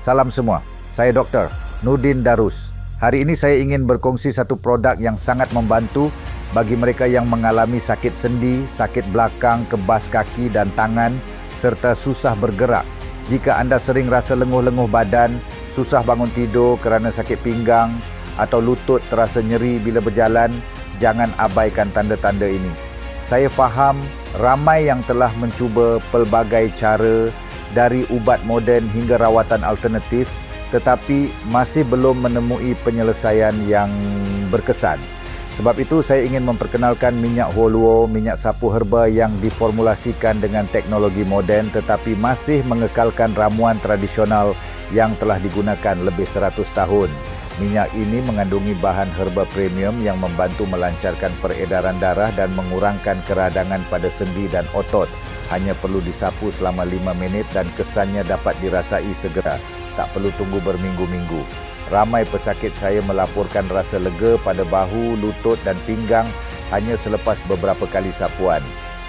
Salam semua, saya Dr. Nurdin Darus. Hari ini saya ingin berkongsi satu produk yang sangat membantu bagi mereka yang mengalami sakit sendi, sakit belakang, kebas kaki dan tangan serta susah bergerak. Jika anda sering rasa lenguh-lenguh badan, susah bangun tidur kerana sakit pinggang atau lutut terasa nyeri bila berjalan, jangan abaikan tanda-tanda ini. Saya faham ramai yang telah mencuba pelbagai cara dari ubat moden hingga rawatan alternatif tetapi masih belum menemui penyelesaian yang berkesan. Sebab itu saya ingin memperkenalkan minyak Holuo, minyak sapu herba yang diformulasikan dengan teknologi moden tetapi masih mengekalkan ramuan tradisional yang telah digunakan lebih 100 tahun. Minyak ini mengandungi bahan herba premium yang membantu melancarkan peredaran darah dan mengurangkan keradangan pada sendi dan otot. Hanya perlu disapu selama 5 minit dan kesannya dapat dirasai segera. Tak perlu tunggu berminggu-minggu. Ramai pesakit saya melaporkan rasa lega pada bahu, lutut dan pinggang hanya selepas beberapa kali sapuan.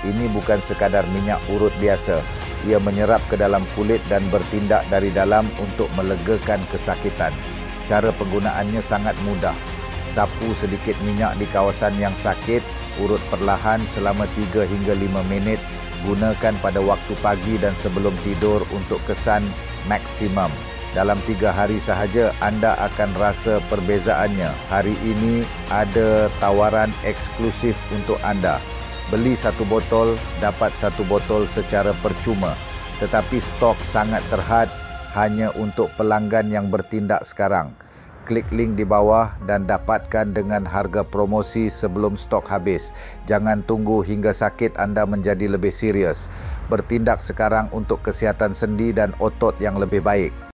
Ini bukan sekadar minyak urut biasa. Ia menyerap ke dalam kulit dan bertindak dari dalam untuk melegakan kesakitan. Cara penggunaannya sangat mudah. Sapu sedikit minyak di kawasan yang sakit, urut perlahan selama 3 hingga 5 minit. Gunakan pada waktu pagi dan sebelum tidur untuk kesan maksimum. Dalam 3 hari sahaja anda akan rasa perbezaannya. Hari ini ada tawaran eksklusif untuk anda. Beli 1 botol, dapat 1 botol secara percuma. Tetapi stok sangat terhad hanya untuk pelanggan yang bertindak sekarang. Klik link di bawah dan dapatkan dengan harga promosi sebelum stok habis. Jangan tunggu hingga sakit anda menjadi lebih serius. Bertindak sekarang untuk kesihatan sendi dan otot yang lebih baik.